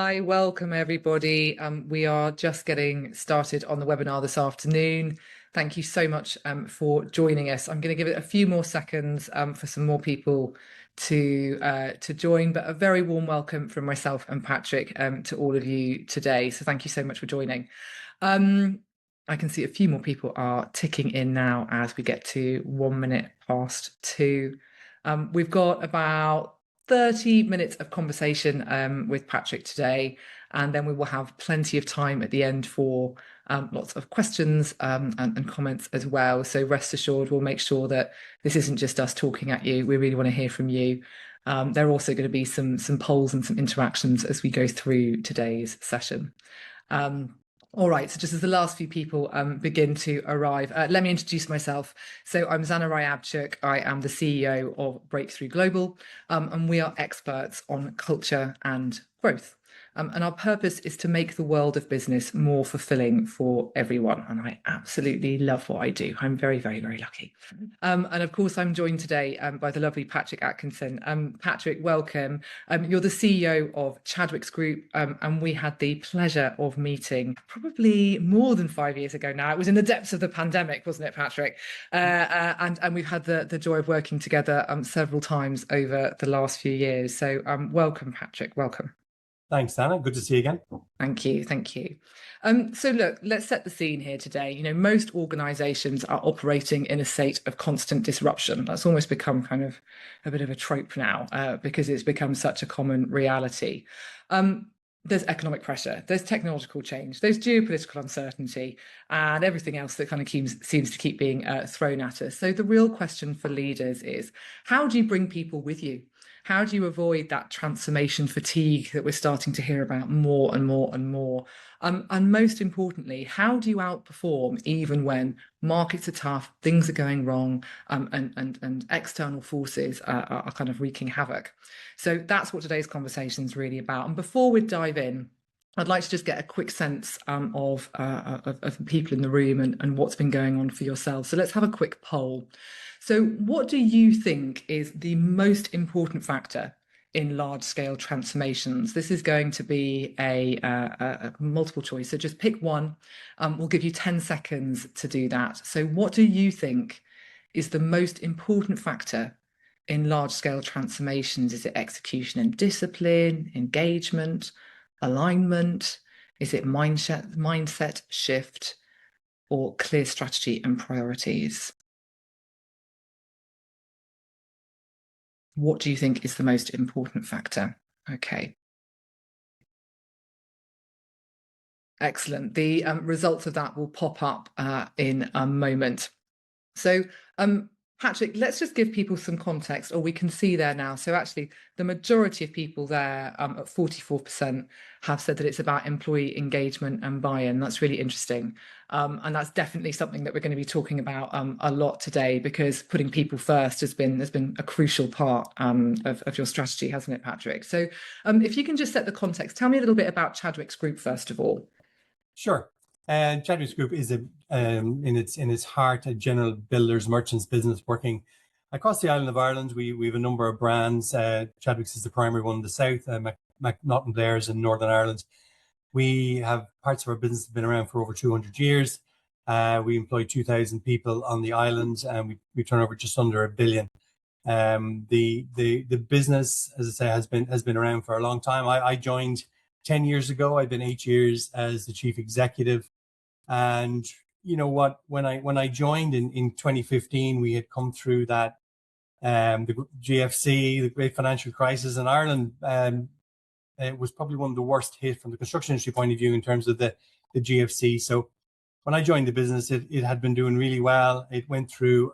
Hi, welcome everybody. We are just getting started on the webinar this afternoon. Thank you so much for joining us. I'm going to give it a few more seconds for some more people to join, but a very warm welcome from myself and Patrick to all of you today. So thank you so much for joining. I can see a few more people are ticking in now as we get to 1 minute past 2. We've got about 30 minutes of conversation with Patrick today, and then we will have plenty of time at the end for lots of questions and comments as well. So rest assured, we'll make sure that this isn't just us talking at you. We really want to hear from you. There are also going to be some polls and some interactions as we go through today's session. All right, so just as the last few people begin to arrive, let me introduce myself. So I'm Zannah Ryabchuk. I am the CEO of Breakthrough Global, and we are experts on culture and growth. And our purpose is to make the world of business more fulfilling for everyone. And I absolutely love what I do. I'm very, very, very lucky. And of course, I'm joined today by the lovely Patrick Atkinson. Patrick, welcome. You're the CEO of Chadwicks Group, and we had the pleasure of meeting probably more than 5 years ago now. It was in the depths of the pandemic, wasn't it, Patrick? And we've had the joy of working together several times over the last few years. So welcome, Patrick, welcome. Thanks, Zannah. Good to see you again. Thank you. Thank you. So look, let's set the scene here today. You know, most organizations are operating in a state of constant disruption. That's almost become kind of a bit of a trope now because it's become such a common reality. There's economic pressure, there's technological change, there's geopolitical uncertainty, and everything else that kind of seems to keep being thrown at us. So the real question for leaders is, how do you bring people with you? How do you avoid that transformation fatigue that we're starting to hear about more and more and more? And most importantly, how do you outperform even when markets are tough, things are going wrong, and external forces are kind of wreaking havoc? So that's what today's conversation is really about. And before we dive in, I'd like to just get a quick sense of the people in the room and what's been going on for yourselves. So let's have a quick poll. So what do you think is the most important factor in large-scale transformations? This is going to be a multiple choice. So just pick one. We'll give you 10 seconds to do that. So what do you think is the most important factor in large-scale transformations? Is it execution and discipline, engagement, alignment? Is it mindset shift, or clear strategy and priorities? What do you think is the most important factor? Okay. Excellent. The results of that will pop up in a moment. So Patrick, let's just give people some context, or we can see there now. So actually, the majority of people there at 44% have said that it's about employee engagement and buy-in. That's really interesting. And that's definitely something that we're going to be talking about a lot today, because putting people first has been a crucial part of your strategy, hasn't it, Patrick? So if you can just set the context, tell me a little bit about Chadwicks Group, first of all. Sure. Chadwicks Group is in its heart a general builders merchants business working across the island of Ireland. We have a number of brands. Chadwicks is the primary one in the south. McNaughton Blair's in Northern Ireland. We have parts of our business that have been around for over 200 years. We employ 2,000 people on the island, and we turn over just under $1 billion. The business, as I say, has been around for a long time. I joined 10 years ago. I've been 8 years as the chief executive. And you know what, when I joined in 2015, we had come through that the GFC, the great financial crisis in Ireland. It was probably one of the worst hit from the construction industry point of view in terms of the GFC. So when I joined the business, it had been doing really well. It went through,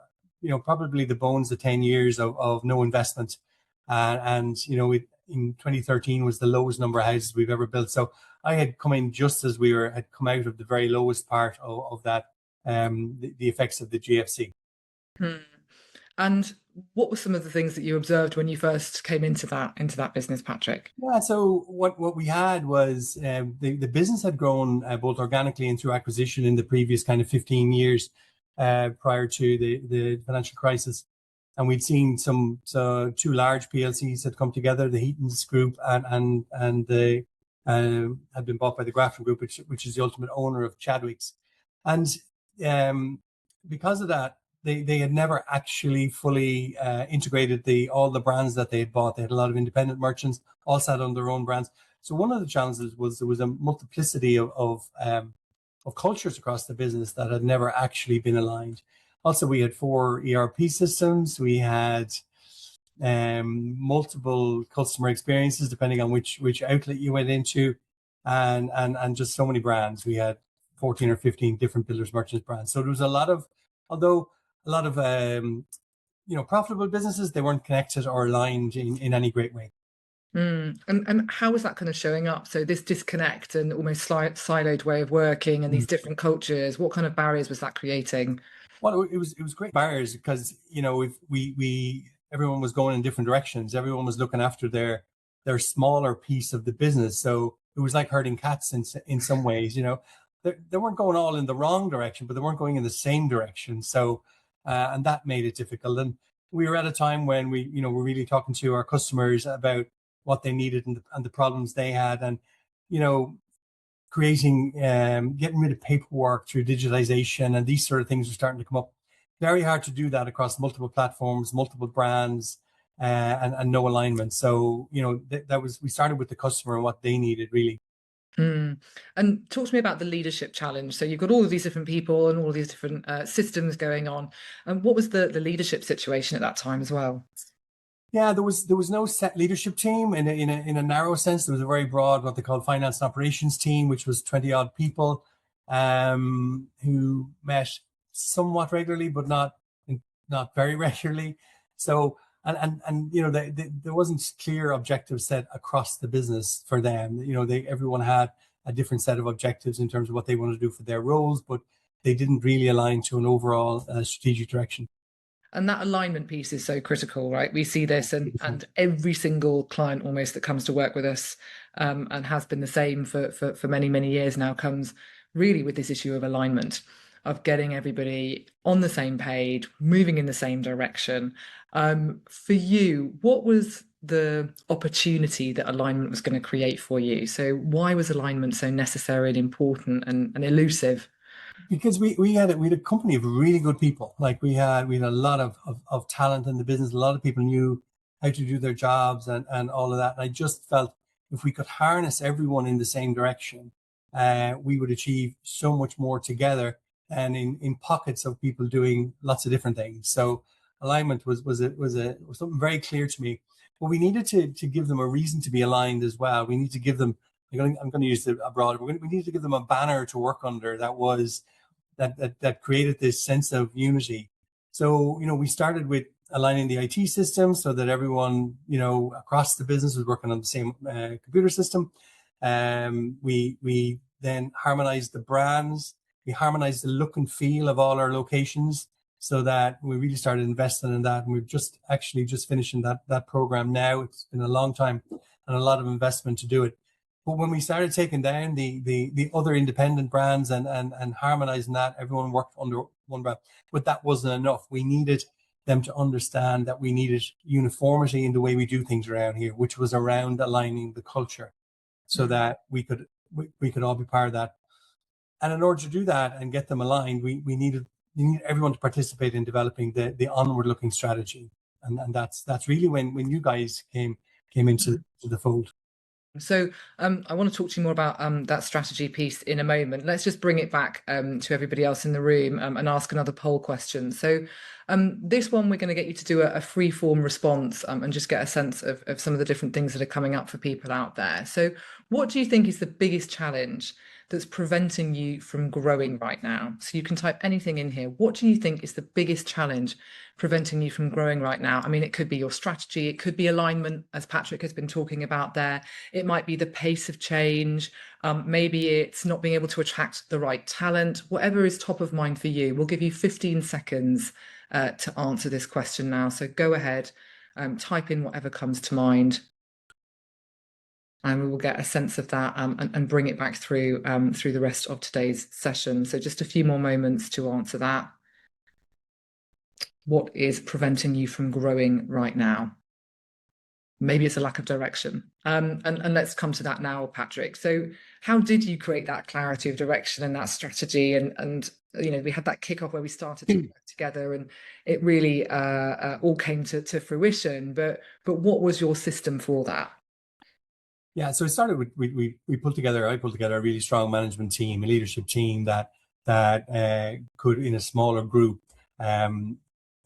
probably the bones of 10 years of no investment. And in 2013 was the lowest number of houses we've ever built. So I had come in just as we had come out of the very lowest part of that, the effects of the GFC. And what were some of the things that you observed when you first came into that business, Patrick? Yeah, so what we had was the business had grown both organically and through acquisition in the previous kind of 15 years prior to the financial crisis. And we'd seen two large PLCs had come together, the Heatons Group and the had been bought by the Grafton Group, which is the ultimate owner of Chadwicks. And because of that, they had never actually fully integrated all the brands that they had bought. They had a lot of independent merchants, all sat on their own brands. So one of the challenges was there was a multiplicity of cultures across the business that had never actually been aligned. Also, we had 4 ERP systems. We had multiple customer experiences depending on which outlet you went into, and just so many brands. We had 14 or 15 different builders merchants brands. So there was a lot of, although a lot of profitable businesses, they weren't connected or aligned in any great way. And how was that kind of showing up? So this disconnect and almost siloed way of working and these different cultures, what kind of barriers was that creating? Well, it was great barriers because if we everyone was going in different directions. Everyone was looking after their smaller piece of the business. So it was like herding cats in some ways. They weren't going all in the wrong direction, but they weren't going in the same direction. So and that made it difficult. And we were at a time when we were really talking to our customers about what they needed and the problems they had, and creating, getting rid of paperwork through digitization, and these sort of things are starting to come up. Very hard to do that across multiple platforms, multiple brands, and no alignment. So we started with the customer and what they needed really. And talk to me about the leadership challenge. So you've got all of these different people and all of these different systems going on. And what was the leadership situation at that time as well? Yeah, there was no set leadership team in a narrow sense. There was a very broad, what they called finance and operations team, which was 20 odd people, who met somewhat regularly, but not very regularly. So there wasn't clear objectives set across the business for them. Everyone had a different set of objectives in terms of what they wanted to do for their roles, but they didn't really align to an overall strategic direction. And that alignment piece is so critical, right? We see this, and every single client almost that comes to work with us, and has been the same for many, many years now, comes really with this issue of alignment, of getting everybody on the same page, moving in the same direction. For you, what was the opportunity that alignment was going to create for you? So why was alignment so necessary and important and elusive? Because we had a company of really good people. Like we had a lot of talent in the business. A lot of people knew how to do their jobs and all of that. And I just felt if we could harness everyone in the same direction, we would achieve so much more together and in pockets of people doing lots of different things. So alignment was something very clear to me. But we needed to give them a reason to be aligned as well. We need to give them, I'm going to use a broad, we need to give them a banner to work under that created this sense of unity. So, we started with aligning the IT system so that everyone, across the business was working on the same computer system. We then harmonized the brands. We harmonized the look and feel of all our locations so that we really started investing in that. And we've just finishing that program now. It's been a long time and a lot of investment to do it. But when we started taking down the other independent brands and harmonizing that, everyone worked under one brand. But that wasn't enough. We needed them to understand that we needed uniformity in the way we do things around here, which was around aligning the culture so that we could all be part of that. And in order to do that and get them aligned, we needed everyone to participate in developing the onward looking strategy. And that's really when you guys came into the fold. So I want to talk to you more about that strategy piece in a moment. Let's just bring it back to everybody else in the room and ask another poll question. So this one, we're going to get you to do a free form response and just get a sense of some of the different things that are coming up for people out there. So what do you think is the biggest challenge that's preventing you from growing right now? So you can type anything in here. What do you think is the biggest challenge preventing you from growing right now? I mean, it could be your strategy, it could be alignment, as Patrick has been talking about there. It might be the pace of change. Maybe it's not being able to attract the right talent. Whatever is top of mind for you, we'll give you 15 seconds to answer this question now. So go ahead, type in whatever comes to mind. And we will get a sense of that and bring it back through the rest of today's session. So just a few more moments to answer that. What is preventing you from growing right now? maybe it's a lack of direction. And let's come to that now, Patrick. So how did you create that clarity of direction and that strategy? And we had that kickoff where we started to work together, and it really all came to fruition. But what was your system for that? Yeah, so it started with I pulled together a really strong management team, a leadership team that could, in a smaller group,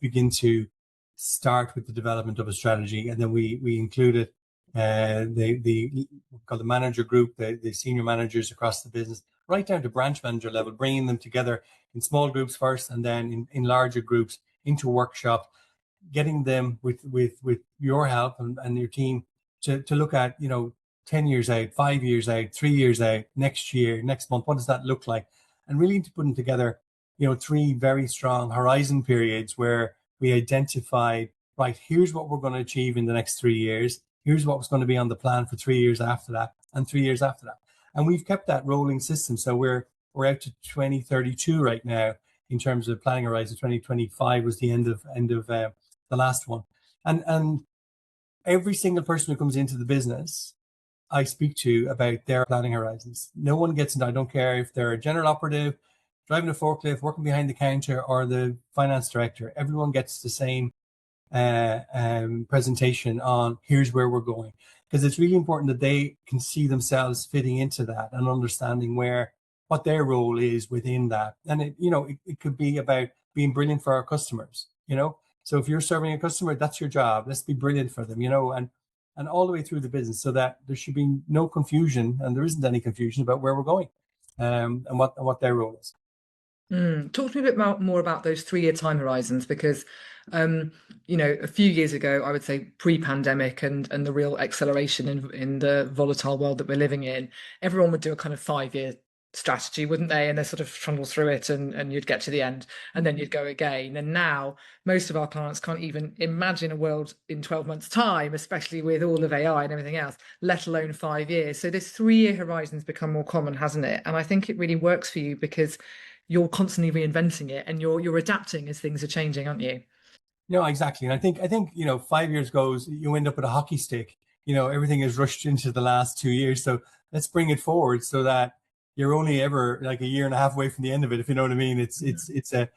begin to start with the development of a strategy, and then we included the called the manager group, the senior managers across the business, right down to branch manager level, bringing them together in small groups first, and then in larger groups into workshops, getting them with your help and your team to look at 10 years out, 5 years out, 3 years out, next year, next month, what does that look like? And really to putting together, 3 very strong horizon periods where we identified, right, here's what we're going to achieve in the next 3 years. Here's what's going to be on the plan for 3 years after that, and 3 years after that. And we've kept that rolling system. So we're out to 2032 right now in terms of planning horizon. 2025 was the end of the last one. And every single person who comes into the business, I speak to about their planning horizons. No one gets into, I don't care if they're a general operative, driving a forklift, working behind the counter, or the finance director. Everyone gets the same presentation on here's where we're going. Because it's really important that they can see themselves fitting into that and understanding what their role is within that. And it could be about being brilliant for our customers, So if you're serving a customer, that's your job. Let's be brilliant for them, and all the way through the business, so that there should be no confusion, and there isn't any confusion about where we're going, and what their role is. Talk to me a bit more about those 3-year time horizons, because a few years ago, I would say pre-pandemic and the real acceleration in the volatile world that we're living in, everyone would do a kind of 5-year strategy, wouldn't they? And they sort of trundle through it, and you'd get to the end, and then you'd go again. And now most of our clients can't even imagine a world in 12 months' time, especially with all of AI and everything else, let alone 5 years. So this 3-year horizon's become more common, hasn't it? And I think it really works for you because you're constantly reinventing it, and you're adapting as things are changing, aren't you? No, exactly. And I think 5 years goes, you end up with a hockey stick. Everything is rushed into the last 2 years. So let's bring it forward so that you're only ever like a year and a half away from the end of it, if you know what I mean. It's a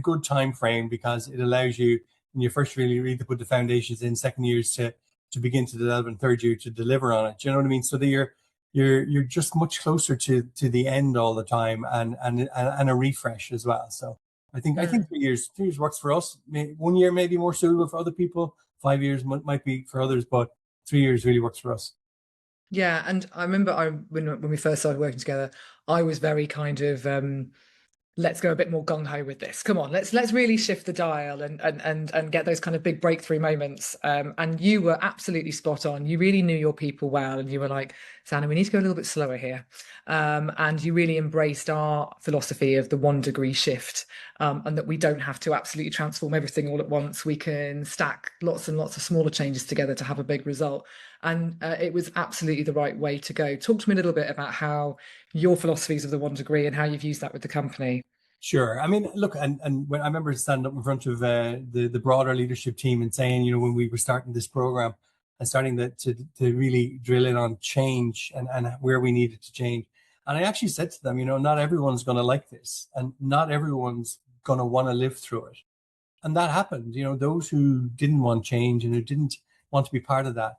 good time frame, because it allows you, when you first really to put the foundations in, second years to begin to develop, and third year to deliver on it. Do you know what I mean? So that you're just much closer to the end all the time, and a refresh as well. So I think 3 years works for us. 1 year may be more suitable for other people. 5 years might be for others, but 3 years really works for us. Yeah, and I remember when we first started working together, I was very kind of let's go a bit more gung ho with this. Come on, let's really shift the dial and get those kind of big breakthrough moments. And you were absolutely spot on. You really knew your people well, and you were like, Zannah, we need to go a little bit slower here. And you really embraced our philosophy of the 1 degree shift, and that we don't have to absolutely transform everything all at once. We can stack lots and lots of smaller changes together to have a big result. And it was absolutely the right way to go. Talk to me a little bit about how your philosophies of the 1 degree and how you've used that with the company. Sure. I mean, look, and when I remember standing up in front of the broader leadership team and saying, when we were starting this program and starting to really drill in on change and where we needed to change. And I actually said to them, not everyone's going to like this, and not everyone's going to want to live through it. And that happened. Those who didn't want change and who didn't want to be part of that,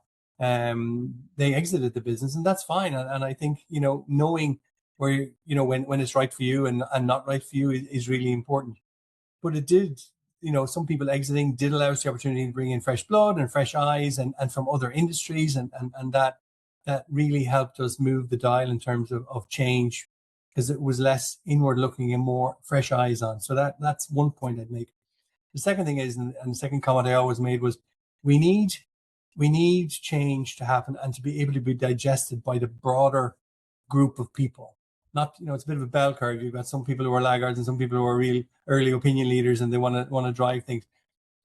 they exited the business, and that's fine. And I think, knowing where, when it's right for you and not right for you is really important. But it did, some people exiting did allow us the opportunity to bring in fresh blood and fresh eyes and from other industries. And that really helped us move the dial in terms of change, because it was less inward looking and more fresh eyes on. So that's one point I'd make. The second thing is, and the second comment I always made was, we need change to happen and to be able to be digested by the broader group of people. Not, it's a bit of a bell curve. You've got some people who are laggards and some people who are real early opinion leaders, and they want to drive things.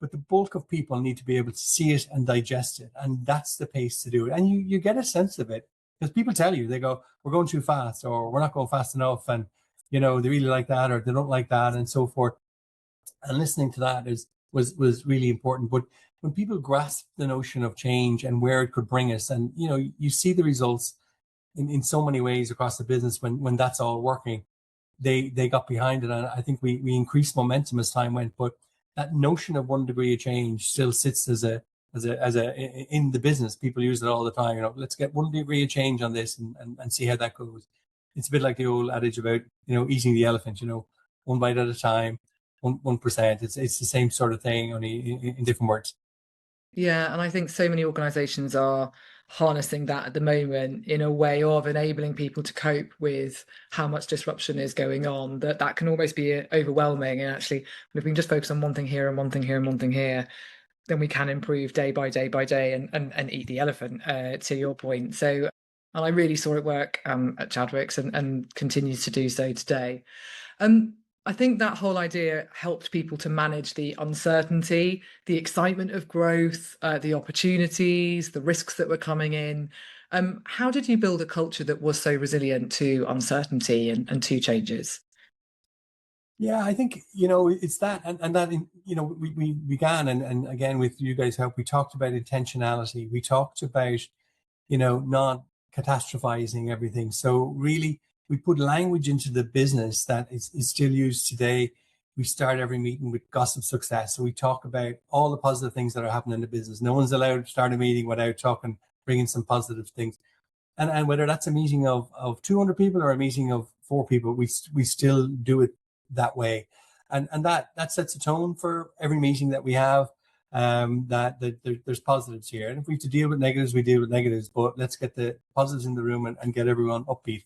But the bulk of people need to be able to see it and digest it, and that's the pace to do it. And you get a sense of it, because people tell you, they go, we're going too fast, or we're not going fast enough, and they really like that, or they don't like that, and so forth. And listening to that was really important. But when people grasp the notion of change and where it could bring us, and you see the results in so many ways across the business when that's all working, they got behind it, and I think we increased momentum as time went. But that notion of 1 degree of change still sits as a in the business. People use it all the time. Let's get 1 degree of change on this and see how that goes. It's a bit like the old adage about eating the elephant. One bite at a time, 1%. It's the same sort of thing, only in different words. Yeah, and I think so many organizations are harnessing that at the moment in a way of enabling people to cope with how much disruption is going on, that can almost be overwhelming. And actually, if we can just focus on one thing here and one thing here and one thing here, then we can improve day by day by day and eat the elephant, to your point. So, and I really saw it work at Chadwicks and continues to do so today. Um, I think that whole idea helped people to manage the uncertainty, the excitement of growth, the opportunities, the risks that were coming in. How did you build a culture that was so resilient to uncertainty and to changes? Yeah, I think it's that, and that we began, and again with you guys' help, we talked about intentionality. We talked about not catastrophizing everything. So really, we put language into the business that is still used today. We start every meeting with gossip success. So we talk about all the positive things that are happening in the business. No one's allowed to start a meeting without bringing some positive things. And whether that's a meeting of 200 people or a meeting of 4 people, we still do it that way. And that sets a tone for every meeting that we have. That there's positives here, and if we have to deal with negatives, we deal with negatives, but let's get the positives in the room and get everyone upbeat.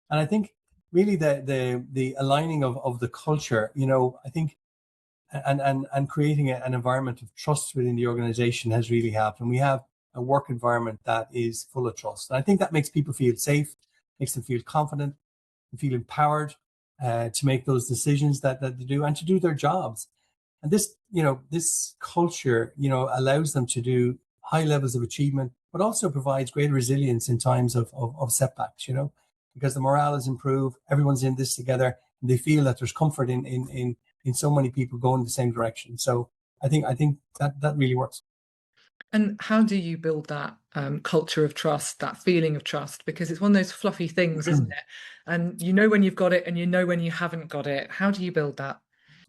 And I think really the aligning of the culture, I think, and creating an environment of trust within the organization has really helped. And we have a work environment that is full of trust, and I think that makes people feel safe, makes them feel confident, and feel empowered to make those decisions that they do and to do their jobs. And this culture, allows them to do high levels of achievement, but also provides great resilience in times of setbacks, because the morale is improved, everyone's in this together, and they feel that there's comfort in so many people going the same direction. So I think that really works. And how do you build that culture of trust, that feeling of trust? Because it's one of those fluffy things, isn't it? And you know when you've got it and you know when you haven't got it. How do you build that?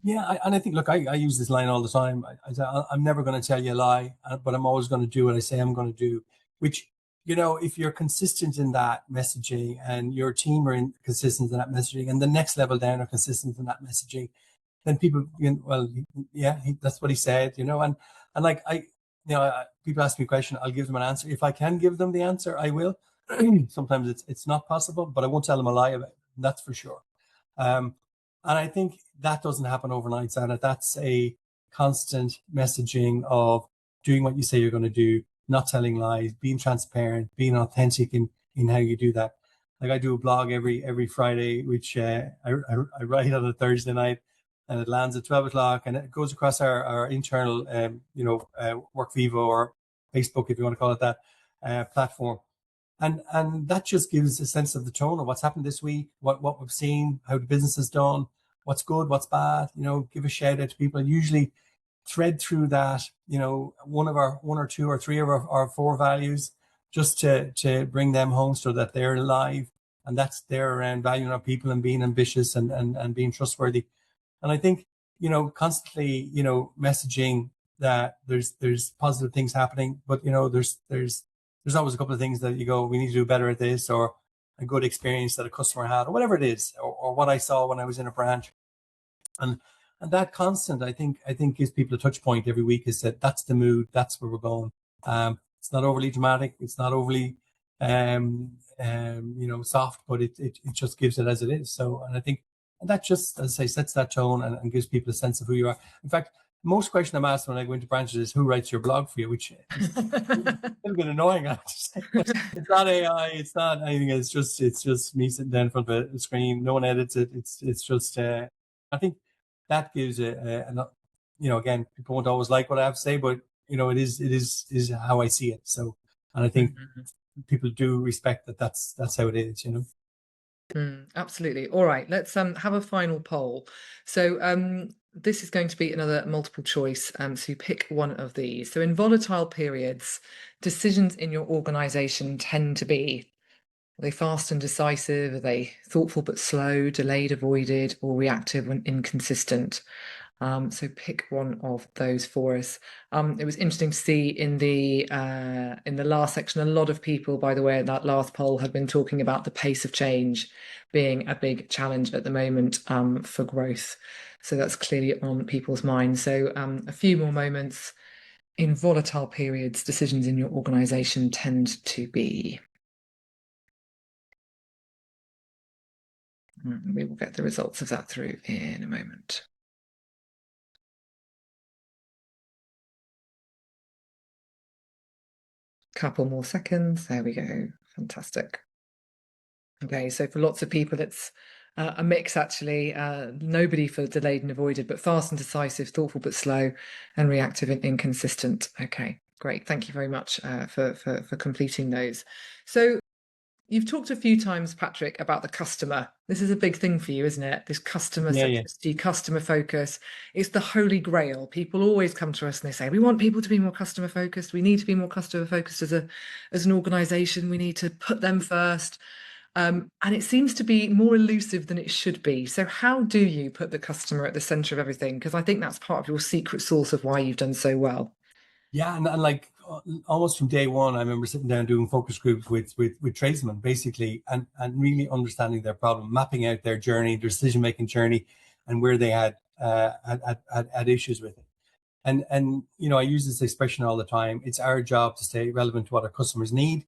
Yeah, and I think, look, I use this line all the time. I say, I'm never going to tell you a lie, but I'm always going to do what I say I'm going to do. Which, if you're consistent in that messaging, and your team are consistent in that messaging, and the next level down are consistent in that messaging, then people, well, yeah, that's what he said, and like people ask me a question, I'll give them an answer. If I can give them the answer, I will. Sometimes it's not possible, but I won't tell them a lie about it. That's for sure. Um, and I think that doesn't happen overnight, Zannah. That's a constant messaging of doing what you say you're going to do, not telling lies, being transparent, being authentic in how you do that. Like, I do a blog every Friday, which I write on a Thursday night, and it lands at 12 o'clock, and it goes across our internal, WorkVivo or Facebook, if you want to call it that, platform. And that just gives a sense of the tone of what's happened this week, what we've seen, how the business has done, what's good, what's bad. Give a shout out to people. And usually thread through that, one or two or three of our 4 values, just to bring them home so that they're alive. And that's there around valuing our people and being ambitious and being trustworthy. And I think, constantly, messaging that there's positive things happening, but there's always a couple of things that you go, we need to do better at this, or a good experience that a customer had, or whatever it is, or what I saw when I was in a branch. And that constant, I think gives people a touch point every week, is that that's the mood, that's where we're going. It's not overly dramatic, it's not overly soft, but it just gives it as it is. So, and I think that just, as I say, sets that tone and gives people a sense of who you are. In fact, most question I'm asked when I go into branches is, who writes your blog for you? Which is a little bit annoying, I have to say. It's not AI, it's not anything. It's just me sitting down in front of a screen. No one edits it. It's just. I think that gives again, people won't always like what I have to say, but it is how I see it. So, and I think people do respect that. That's how it is. Absolutely. All right, let's have a final poll. So this is going to be another multiple choice. So you pick one of these. So in volatile periods, decisions in your organization tend to be, are they fast and decisive? Are they thoughtful but slow, delayed, avoided, or reactive and inconsistent? So pick one of those for us. It was interesting to see in the last section, a lot of people, by the way, in that last poll had been talking about the pace of change being a big challenge at the moment for growth. So that's clearly on people's minds. So a few more moments. In volatile periods, decisions in your organization tend to be. We will get the results of that through in a moment. Couple more seconds. There we go. Fantastic. Okay, so for lots of people, it's a mix actually. Nobody for delayed and avoided, but fast and decisive, thoughtful but slow, and reactive and inconsistent. Okay, great. Thank you very much for completing those. So you've talked a few times, Patrick, about the customer. This is a big thing for you, isn't it? This customer Yeah. centricity, customer focus. It's the holy grail. People always come to us and they say, we want people to be more customer focused. We need to be more customer focused as an organization. We need to put them first. And it seems to be more elusive than it should be. So how do you put the customer at the center of everything? Because I think that's part of your secret sauce of why you've done so well. Yeah, and like almost from day one, I remember sitting down doing focus groups with tradesmen, basically, and really understanding their problem, mapping out their journey, their decision making journey, and where they had issues with it. And I use this expression all the time. It's our job to stay relevant to what our customers need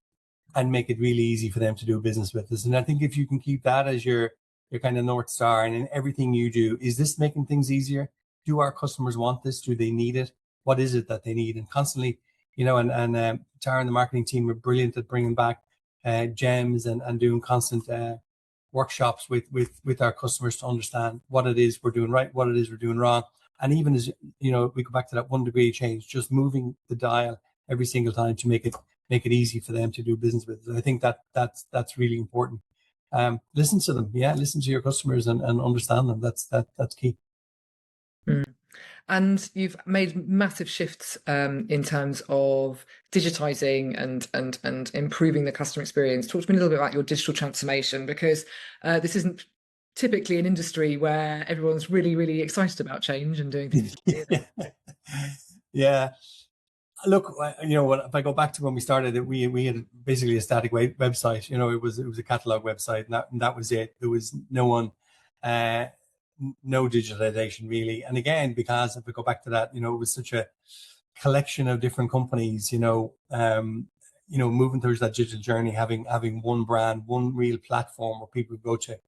and make it really easy for them to do business with us. And I think if you can keep that as your kind of North Star, and in everything you do, is this making things easier? Do our customers want this? Do they need it? What is it that they need? And constantly, and Tara and the marketing team are brilliant at bringing back gems and doing constant workshops with our customers to understand what it is we're doing right, what it is we're doing wrong. And even as we go back to that 1 degree change, just moving the dial every single time to make it easy for them to do business with. And I think that's really important. Listen to them, listen to your customers and understand them. That's key. And you've made massive shifts in terms of digitizing and improving the customer experience. Talk to me a little bit about your digital transformation, because this isn't typically an industry where everyone's really, really excited about change and doing things. Yeah. Look, if I go back to when we started it, we had basically a static website. It was a catalog website, and that was it. There was no digitalization really. And again, because if we go back to that, it was such a collection of different companies. Moving towards that digital journey, having one brand, one real platform where people would go to.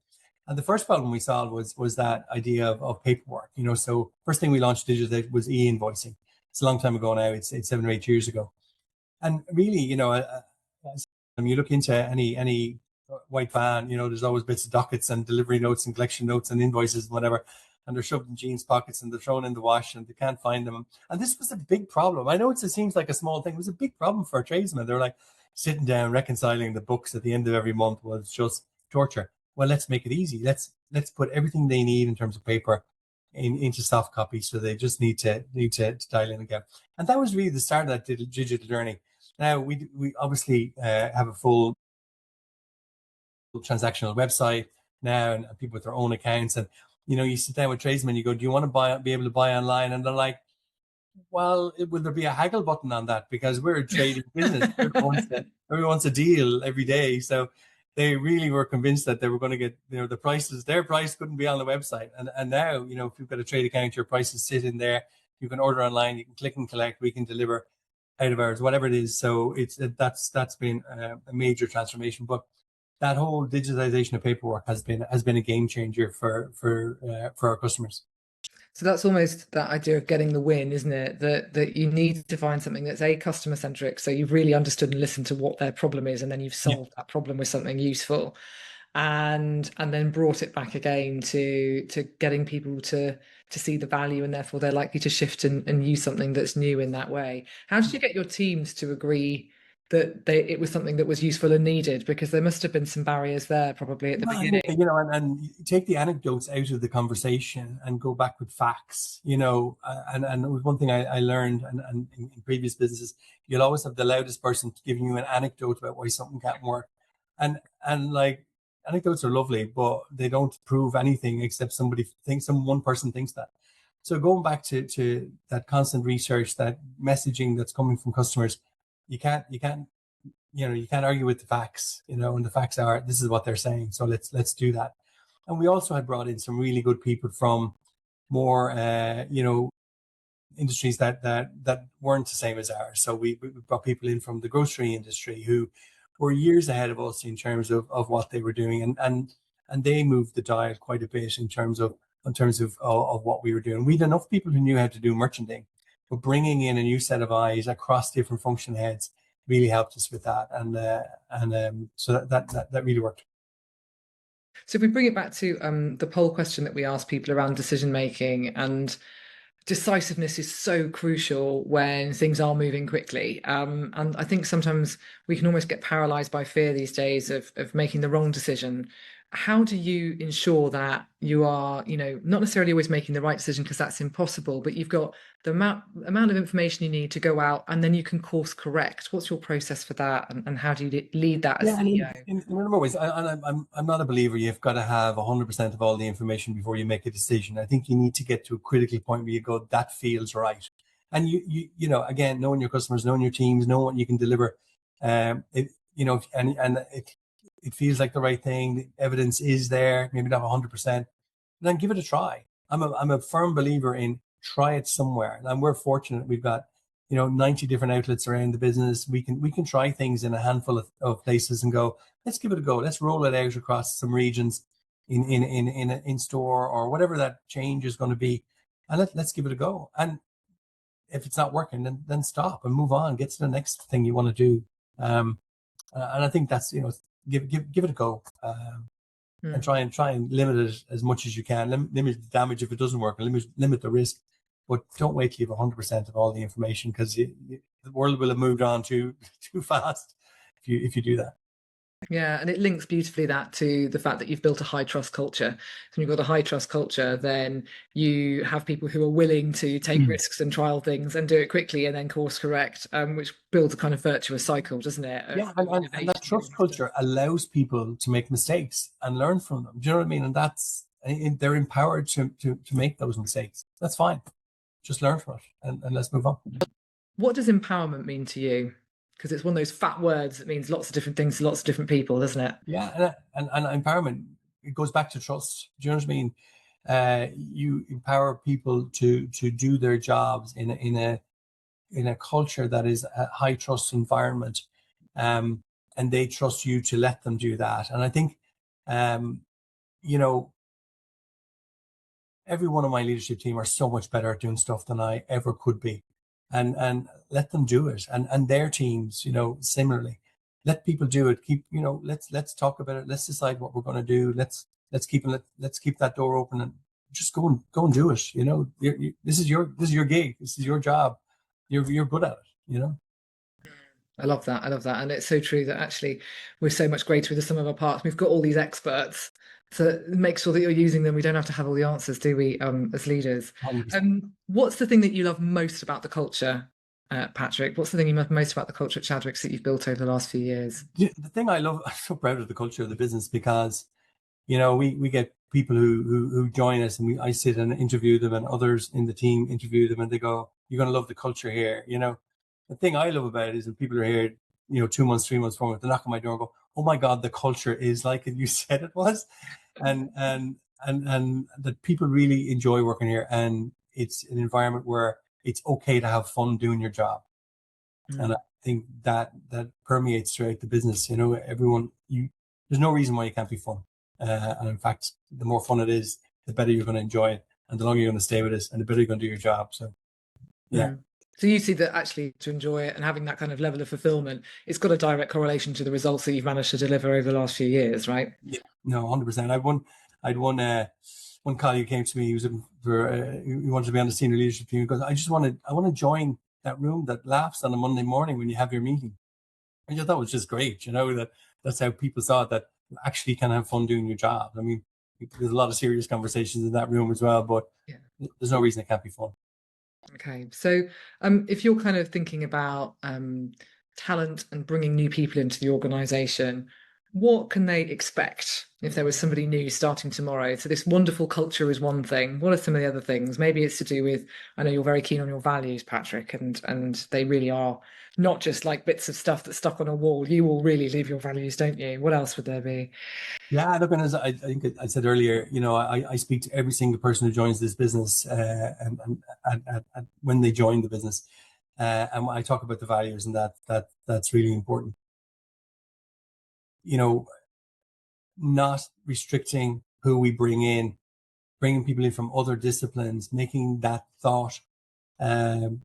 And the first problem we solved was that idea of paperwork. So first thing we launched digital was e-invoicing. It's a long time ago now. It's 7 or 8 years ago. And really, when you look into any white van, there's always bits of dockets and delivery notes and collection notes and invoices and whatever. And they're shoved in jeans pockets and they're thrown in the wash and they can't find them. And this was a big problem. I know it seems like a small thing. It was a big problem for a tradesman. They're like sitting down, reconciling the books at the end of every month was just torture. Well, let's make it easy. Let's put everything they need in terms of paper into soft copies, so they just need to dial in again. And that was really the start of that digital journey. Now we obviously have a full transactional website now, and people with their own accounts. And you sit down with tradesmen, you go, "Do you want to be able to buy online?" And they're like, "Well, will there be a haggle button on that? Because we're a trading business. Everyone wants a deal every day." So they really were convinced that they were going to get, the prices, their price couldn't be on the website. And now, if you've got a trade account, your prices sit in there. You can order online, you can click and collect, we can deliver out of hours, whatever it is. So that's been a major transformation. But that whole digitization of paperwork has been a game changer for our customers. So that's almost that idea of getting the win, isn't it? That you need to find something that's customer centric. So you've really understood and listened to what their problem is, and then you've solved that problem with something useful, and then brought it back again to getting people to see the value, and therefore they're likely to shift and use something that's new in that way. How did you get your teams to agree that it was something that was useful and needed? Because there must have been some barriers there probably at the Well, beginning. and take the anecdotes out of the conversation and go back with facts, and it was one thing I learned and in previous businesses, you'll always have the loudest person giving you an anecdote about why something can't work. And like anecdotes are lovely, but they don't prove anything except one person thinks that. So going back to that constant research, that messaging that's coming from customers, you can't you can't argue with the facts, and the facts are this is what they're saying. So let's do that. And we also had brought in some really good people from more industries that weren't the same as ours. So we brought people in from the grocery industry who were years ahead of us in terms of what they were doing, and they moved the dial quite a bit in terms of what we were doing. We had enough people who knew how to do merchanting, but bringing in a new set of eyes across different function heads really helped us with that, and so that really worked. So if we bring it back to the poll question that we asked people around decision making, and decisiveness is so crucial when things are moving quickly. And I think sometimes we can almost get paralyzed by fear these days of making the wrong decision. How do you ensure that you are, not necessarily always making the right decision because that's impossible, but you've got the amount of information you need to go out and then you can course correct? What's your process for that, and how do you lead that as Yeah, I mean, CEO? in a number of ways, I'm not a believer you've got to have 100% of all the information before you make a decision. I think you need to get to a critical point where you go, that feels right. And again, knowing your customers, knowing your teams, knowing what you can deliver, it feels like the right thing. The evidence is there, maybe not 100%. Then give it a try. I'm a firm believer in try it somewhere. And we're fortunate we've got 90 different outlets around the business. We can try things in a handful of places and go, let's give it a go. Let's roll it out across some regions in store or whatever that change is going to be, and let's give it a go. And if it's not working, then stop and move on. Get to the next thing you want to do. And I think that's give it a go. And try and limit it as much as you can. Limit the damage if it doesn't work, and limit the risk. But don't wait till you have 100% of all the information, because the world will have moved on too fast if you do that. Yeah, and it links beautifully that to the fact that you've built a high trust culture. So when you've got a high trust culture, then you have people who are willing to take risks and trial things and do it quickly and then course correct, which builds a kind of virtuous cycle, doesn't it? Yeah, and that trust culture allows people to make mistakes and learn from them. Do you know what I mean? And they're empowered to make those mistakes. That's fine. Just learn from it and let's move on. What does empowerment mean to you? Because it's one of those fat words that means lots of different things to lots of different people, doesn't it? Yeah, and empowerment, it goes back to trust. Do you know what I mean? You empower people to do their jobs in a culture that is a high trust environment, and they trust you to let them do that. And I think, every one of my leadership team are so much better at doing stuff than I ever could be, and let them do it, and their teams, similarly, let people do it. Keep, let's talk about it. Let's decide what we're going to do. Let's keep that door open and just go and do it. This is your gig. This is your job. You're good at it. I love that. I love that. And it's so true that actually we're so much greater with the sum of our parts. We've got all these experts. So make sure that you're using them. We don't have to have all the answers, do we, as leaders? 100%. What's the thing that you love most about the culture, Patrick? What's the thing you love most about the culture at Chadwicks that you've built over the last few years? The thing I love, I'm so proud of the culture of the business, because we get people who join us, and I sit and interview them, and others in the team interview them, and they go, "You're going to love the culture here." The thing I love about it is when people are here, 2 months, 3 months, 4 months, they knock on my door and go, "Oh my God, the culture is like it you said it was," and that people really enjoy working here, and it's an environment where it's okay to have fun doing your job. And I think that permeates throughout the business. Everyone, there's no reason why you can't be fun. And in fact, the more fun it is, the better you're going to enjoy it, and the longer you're going to stay with us, and the better you're going to do your job. So, yeah. So you see that actually to enjoy it and having that kind of level of fulfillment, it's got a direct correlation to the results that you've managed to deliver over the last few years, right? Yeah, no, 100%. I'd one colleague came to me. He was looking for, he wanted to be on the senior leadership team. He goes, I want to join that room that laughs on a Monday morning when you have your meeting. which I thought was just great. That's how people saw it, that you actually can have fun doing your job. I mean, there's a lot of serious conversations in that room as well, but Yeah. there's no reason it can't be fun. Okay, so if you're kind of thinking about talent and bringing new people into the organization, what can they expect if there was somebody new starting tomorrow? So this wonderful culture is one thing. What are some of the other things? Maybe it's to do with, I know you're very keen on your values, Patrick, and they really are not just like bits of stuff that's stuck on a wall. You all really live your values, don't you? What else would there be? Yeah, look, and as I think I said earlier, I speak to every single person who joins this business, and when they join the business, and I talk about the values, and that's really important. Not restricting who we bring in, bringing people in from other disciplines, making that thought, um,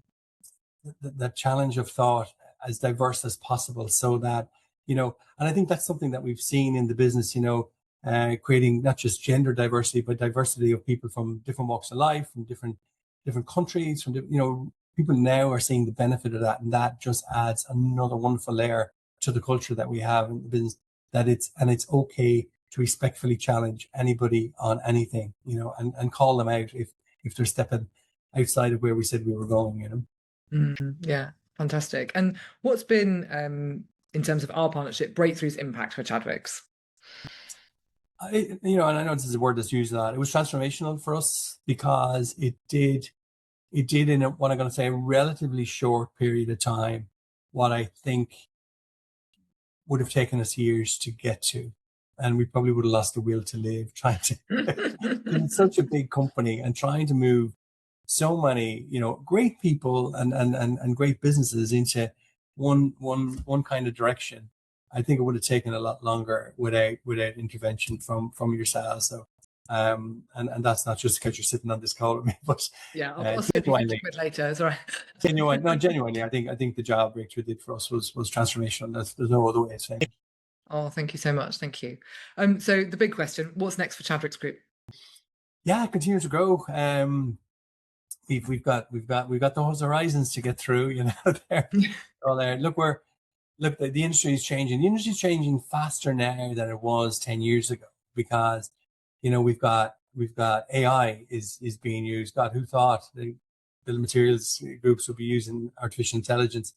that challenge of thought as diverse as possible, so that and I think that's something that we've seen in the business, creating not just gender diversity, but diversity of people from different walks of life, from different countries, people now are seeing the benefit of that, and that just adds another wonderful layer to the culture that we have in the business. That it's okay to respectfully challenge anybody on anything, and call them out if they're stepping outside of where we said we were going. Yeah, fantastic. And what's been, in terms of our partnership, Breakthrough's impact for Chadwicks? And I know this is a word that's used a lot. It was transformational for us because it did in what I'm going to say, a relatively short period of time, what I think would have taken us years to get to. And we probably would have lost the will to live trying to, it's such a big company and trying to move so many, great people and great businesses into one kind of direction. I think it would have taken a lot longer without intervention from yourselves. So, and that's not just because you're sitting on this call with me, but Yeah, I'll slip you 50 quid later. It's all right. genuinely, I think the job Breakthrough did for us was transformational. There's no other way of saying it. Oh, thank you so much. Thank you. So the big question, what's next for Chadwicks Group? Yeah, continue to grow. We've got those horizons to get through. There. Well, the industry is changing. The industry is changing faster now than it was 10 years ago, because we've got AI is being used. God, who thought the building materials groups would be using artificial intelligence?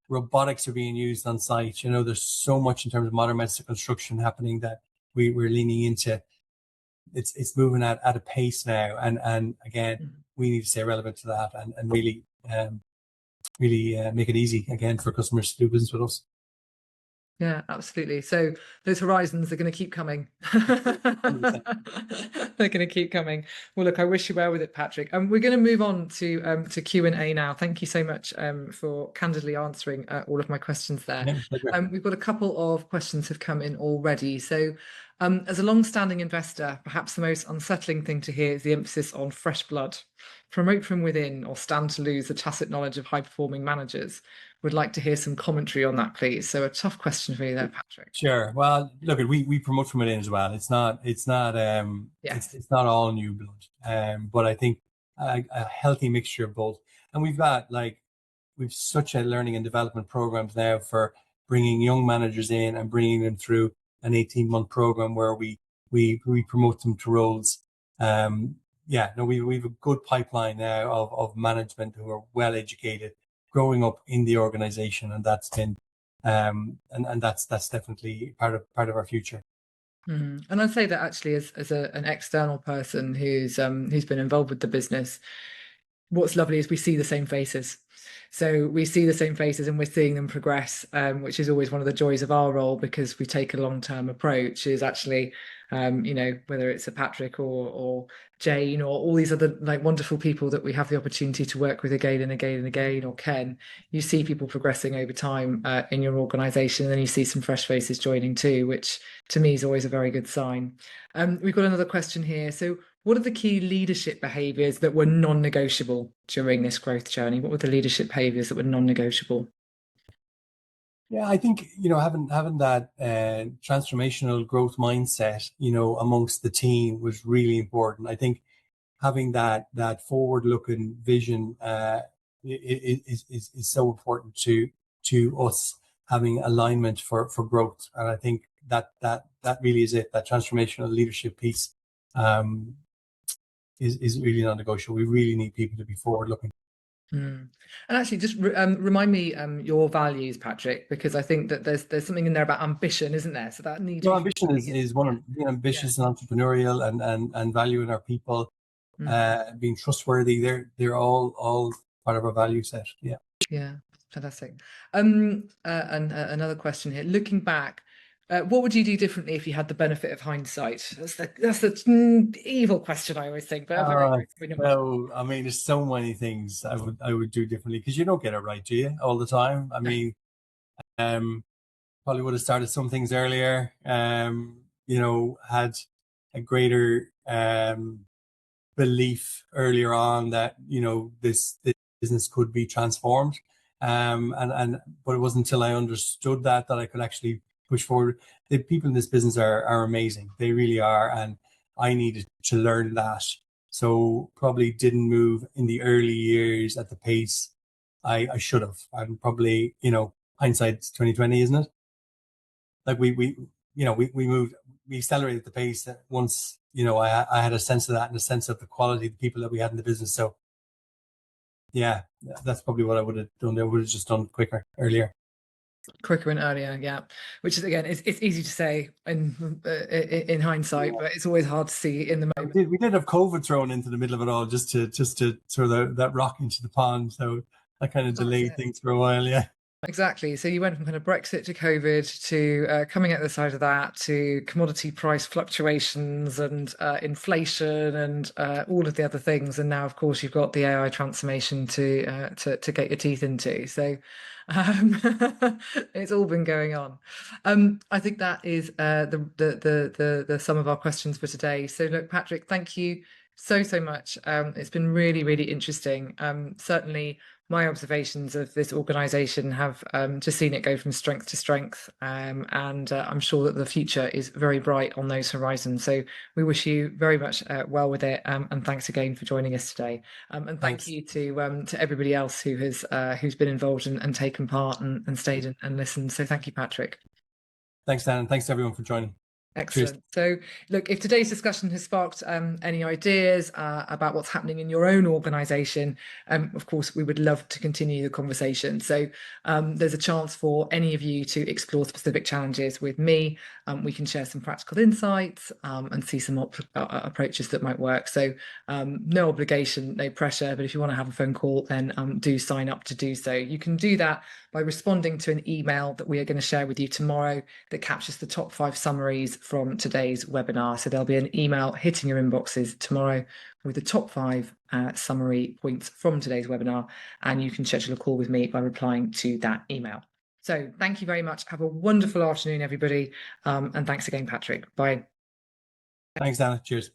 Robotics are being used on site. There's so much in terms of modern medicine construction happening that we're leaning into. It's moving at a pace now, and again, we need to stay relevant to that, and really make it easy again for customers to do business with us. Yeah, absolutely. So those horizons are going to keep coming. They're going to keep coming. Well, look, I wish you well with it, Patrick. We're going to move on to Q&A now. Thank you so much for candidly answering all of my questions there. Yeah, we've got a couple of questions have come in already. So as a long-standing investor, perhaps the most unsettling thing to hear is the emphasis on fresh blood. Promote from within or stand to lose the tacit knowledge of high-performing managers. Would like to hear some commentary on that, please. So a tough question for you there, Patrick. Sure. Well, look, we promote from within as well. It's not it's not all new blood. But I think a healthy mixture of both. And we've such a learning and development programs now for bringing young managers in and bringing them through an 18-month program where we promote them to roles. We have a good pipeline now of management who are well educated, growing up in the organization, and that's been and that's definitely part of our future. And I'd say that actually, as an external person who's been involved with the business, what's lovely is we see the same faces. So we see the same faces and we're seeing them progress, which is always one of the joys of our role, because we take a long-term approach, is actually, whether it's a Patrick or Jane or all these other wonderful people that we have the opportunity to work with again and again and again, or Ken, you see people progressing over time in your organization, and then you see some fresh faces joining too, which to me is always a very good sign. We've got another question here. So what are the key leadership behaviours that were non-negotiable during this growth journey? What were the leadership behaviours that were non-negotiable? Yeah, I think having that transformational growth mindset, amongst the team was really important. I think having that forward-looking vision is so important to us. having alignment for growth. And I think that really is it. That transformational leadership piece is really non-negotiable. We really need people to be forward-looking. And actually, just remind me your values, Patrick, because I think that there's something in there about ambition, isn't there? So that needs. No, ambition is one of being ambitious and entrepreneurial and valuing our people, being trustworthy. They're all part of our value set. Yeah. Yeah, fantastic. And another question here. Looking back, what would you do differently if you had the benefit of hindsight? That's the evil question I always think. But no, I mean, there's so many things I would do differently, because you don't get it right, do you, all the time? I mean, probably would have started some things earlier. Had a greater belief earlier on that this business could be transformed. But it wasn't until I understood that I could actually push forward. The people in this business are amazing. They really are. And I needed to learn that. So probably didn't move in the early years at the pace I should have. And probably, hindsight's 2020, isn't it? Like we moved, we accelerated the pace once, I had a sense of that and a sense of the quality of the people that we had in the business. So yeah, that's probably what I would have done. I would have just done quicker, earlier. Quicker and earlier, yeah. Which is, again, it's easy to say in hindsight, but it's always hard to see in the moment. We did have COVID thrown into the middle of it all, just to throw that rock into the pond. So that kind of delayed things for a while, yeah. Exactly. So you went from kind of Brexit to COVID to coming out the side of that to commodity price fluctuations and inflation and all of the other things. And now, of course, you've got the AI transformation to get your teeth into. So it's all been going on. I think that is the sum of our questions for today. So look, Patrick, thank you so much. It's been really, really interesting. Certainly my observations of this organisation have just seen it go from strength to strength, and I'm sure that the future is very bright on those horizons. So we wish you very much well with it, and thanks again for joining us today. And thank you to everybody else who's been involved and taken part and stayed and listened. So thank you, Patrick. Thanks, Dan, and thanks to everyone for joining. Excellent. Cheers. So, look, if today's discussion has sparked any ideas about what's happening in your own organisation, of course, we would love to continue the conversation. So there's a chance for any of you to explore specific challenges with me. We can share some practical insights and see some approaches that might work. So no obligation, no pressure, but if you want to have a phone call, then do sign up to do so. You can do that by responding to an email that we are going to share with you tomorrow that captures the top 5 summaries from today's webinar. So there'll be an email hitting your inboxes tomorrow with the top 5 summary points from today's webinar, and you can schedule a call with me by replying to that email. So thank you very much. Have a wonderful afternoon, everybody. And thanks again, Patrick. Bye. Thanks, Zannah. Cheers.